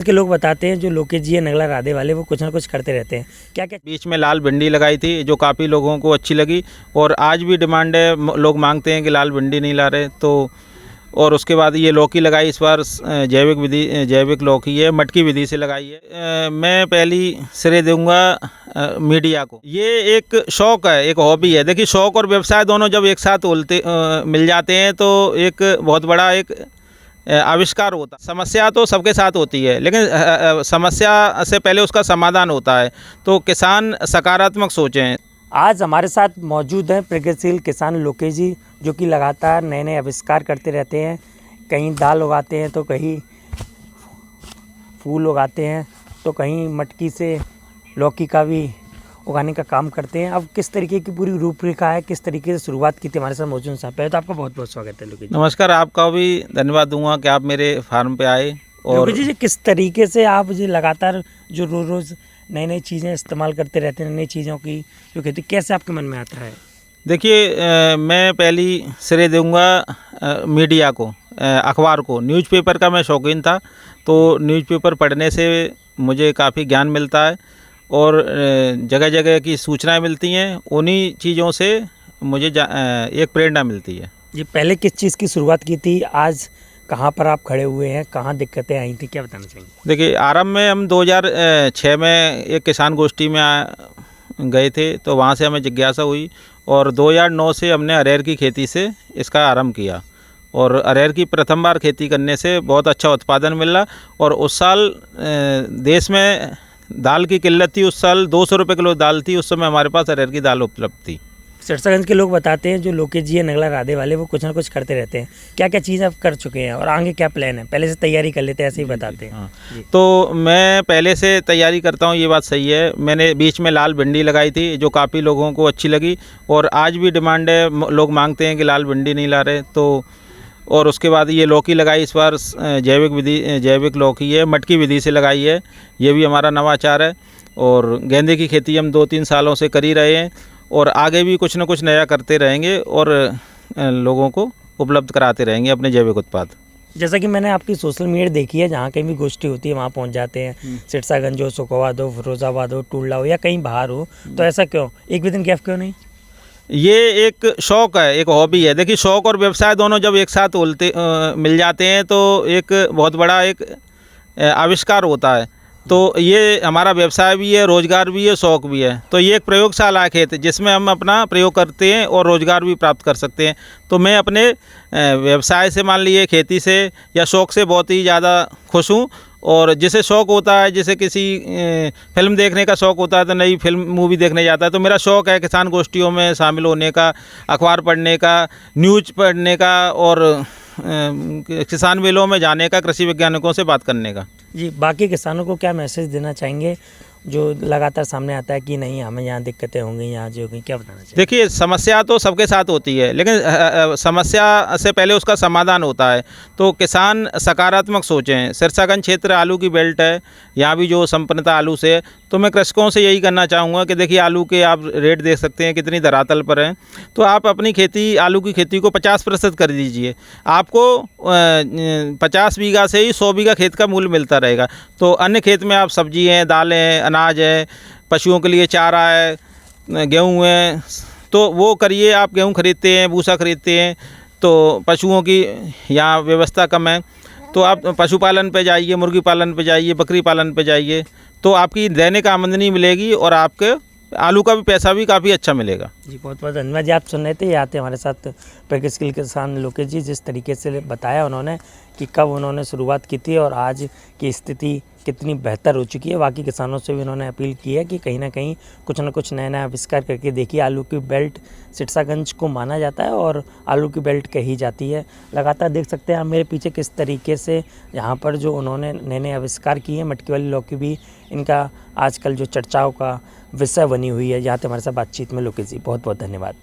के लोग बताते हैं जो लोकेश जी है नगला राधे वाले, वो कुछ ना कुछ करते रहते हैं। क्या क्या बीच में लाल भिंडी लगाई थी जो काफ़ी लोगों को अच्छी लगी और आज भी डिमांड है, लोग मांगते हैं कि लाल भिंडी नहीं ला रहे तो। और उसके बाद ये लौकी लगाई इस बार, जैविक लौकी है, मटकी विधि से लगाई है। मैं पहली श्रेय दूंगा मीडिया को। ये एक शौक़ है, एक हॉबी है। देखिए, शौक़ और व्यवसाय दोनों जब एक साथ मिल जाते हैं तो एक बहुत बड़ा एक आविष्कार होता है। समस्या तो सबके साथ होती है, लेकिन समस्या से पहले उसका समाधान होता है। तो किसान सकारात्मक सोचें। आज हमारे साथ मौजूद हैं प्रगतिशील किसान लोकेश जी, जो कि लगातार नए नए आविष्कार करते रहते हैं। कहीं दाल उगाते हैं तो कहीं फूल उगाते हैं तो कहीं मटकी से लौकी का भी उगाने का काम करते हैं। अब किस तरीके की पूरी रूपरेखा है, किस तरीके से शुरुआत की थी, हमारे साथ मौजूद हैं। पहले तो आपका बहुत बहुत स्वागत है लोकेश जी। नमस्कार, आपका भी धन्यवाद दूंगा कि आप मेरे फार्म पे आए। और लोकेश जी, किस तरीके से आप जी लगातार जो रोज़ नई नई चीज़ें इस्तेमाल करते रहते हैं, नई चीज़ों की जो खेती, कैसे आपके मन में आता है? देखिए, मैं पहली श्रेय दूंगा मीडिया को, अखबार को। न्यूज़पेपर का मैं शौकीन था, तो न्यूज़पेपर पढ़ने से मुझे काफ़ी ज्ञान मिलता है और जगह जगह की सूचनाएं मिलती हैं। उन्हीं चीज़ों से मुझे एक प्रेरणा मिलती है। जी, पहले किस चीज़ की शुरुआत की थी, आज कहाँ पर आप खड़े हुए हैं, कहाँ दिक्कतें आई थी, क्या बताना चाहेंगे? देखिए, आरंभ में हम 2006 में एक किसान गोष्ठी में गए थे, तो वहाँ से हमें जिज्ञासा हुई और 2009 से हमने अरहर की खेती से इसका आरंभ किया। और अरहर की प्रथम बार खेती करने से बहुत अच्छा उत्पादन मिला। और उस साल देश में दाल की किल्लत थी। उस साल 200 रुपये किलो दाल थी। उस समय हमारे पास अरहर की दाल उपलब्ध थी। सिरसागंज के लोग बताते हैं जो लोकेश जी है नगला राधे वाले, वो कुछ ना कुछ करते रहते हैं। क्या क्या चीज़ आप कर चुके हैं और आगे क्या प्लान है? पहले से तैयारी कर लेते हैं, ऐसे ही बताते हैं। हाँ, तो मैं पहले से तैयारी करता हूँ, ये बात सही है। मैंने बीच में लाल भिंडी लगाई थी जो काफ़ी लोगों को अच्छी लगी और आज भी डिमांड है, लोग मांगते हैं कि लाल भिंडी नहीं ला रहे तो। और उसके बाद ये लौकी लगाई इस बार, जैविक लौकी है, मटकी विधि से लगाई है। ये भी हमारा नवाचार है। और गेंदे की खेती हम 2-3 सालों से कर ही रहे हैं और आगे भी कुछ ना कुछ नया करते रहेंगे और लोगों को उपलब्ध कराते रहेंगे अपने जैविक उत्पाद। जैसा कि मैंने आपकी सोशल मीडिया देखी है, जहाँ कहीं भी गोष्ठी होती है वहाँ पहुँच जाते हैं। सिरसागंज हो, सुखोवाद हो, फिरोजाबाद हो, टुल्ला हो या कहीं बाहर हो, तो ऐसा क्यों, एक भी दिन गैप क्यों नहीं? ये एक शौक़ है, एक हॉबी है। देखिए, शौक़ और व्यवसाय दोनों जब एक साथ मिल जाते हैं तो एक बहुत बड़ा एक आविष्कार होता है। तो ये हमारा व्यवसाय भी है, रोज़गार भी है, शौक़ भी है। तो ये एक प्रयोगशाला है खेत, जिसमें हम अपना प्रयोग करते हैं और रोज़गार भी प्राप्त कर सकते हैं। तो मैं अपने व्यवसाय से, मान लीजिए खेती से या शौक़ से, बहुत ही ज़्यादा खुश हूँ। और जिसे शौक़ होता है, जैसे किसी फिल्म देखने का शौक़ होता है तो नई फिल्म मूवी देखने जाता है, तो मेरा शौक़ है किसान गोष्ठियों में शामिल होने का, अखबार पढ़ने का, न्यूज़ पढ़ने का और किसान मेलों में जाने का, कृषि वैज्ञानिकों से बात करने का। जी, बाकी किसानों को क्या मैसेज देना चाहेंगे जो लगातार सामने आता है कि नहीं हमें यहाँ दिक्कतें होंगी, यहाँ जो होंगी, क्या बताना चाहिए? देखिए, समस्या तो सबके साथ होती है, लेकिन समस्या से पहले उसका समाधान होता है। तो किसान सकारात्मक सोचें। सिरसागंज क्षेत्र आलू की बेल्ट है, यहाँ भी जो संपन्नता आलू से है। तो मैं कृषकों से यही करना चाहूँगा कि देखिए, आलू के आप रेट देख सकते हैं कितनी धरातल पर हैं। तो आप अपनी खेती, आलू की खेती को 50% कर दीजिए। आपको 50 बीघा से ही 100 बीघा खेत का मूल्य मिलता रहेगा। तो अन्य खेत में आप सब्जी हैं, दालें हैं, अनाज है, पशुओं के लिए चारा है, गेहूँ है, तो वो करिए। आप गेहूँ खरीदते हैं, भूसा खरीदते हैं, तो पशुओं की यहाँ व्यवस्था कम है, तो आप पशुपालन पे जाइए, मुर्गी पालन पे जाइए, बकरी पालन पे जाइए, तो आपकी दैनिक आमदनी मिलेगी और आपके आलू का भी पैसा भी काफ़ी अच्छा मिलेगा। जी, बहुत बहुत धन्यवाद जी। आप सुन रहे थे, ये आते हमारे साथ प्रगतिशील किसान लोकेश जी, जिस तरीके से बताया उन्होंने कि कब उन्होंने शुरुआत की थी और आज की स्थिति कितनी बेहतर हो चुकी है। बाकी किसानों से भी उन्होंने अपील की है कि कहीं ना कहीं कुछ ना कुछ नया नया आविष्कार करके देखिए। आलू की बेल्ट सिरसागंज को माना जाता है और आलू की बेल्ट कही जाती है। लगातार देख सकते हैं आप मेरे पीछे किस तरीके से यहाँ पर जो उन्होंने नए नए आविष्कार किए हैं। मटकी वाली लौकी भी इनका आजकल जो चर्चाओं का विषय बनी हुई है। यहाँ पे हमारे साथ बातचीत में लोकेश जी, बहुत बहुत धन्यवाद।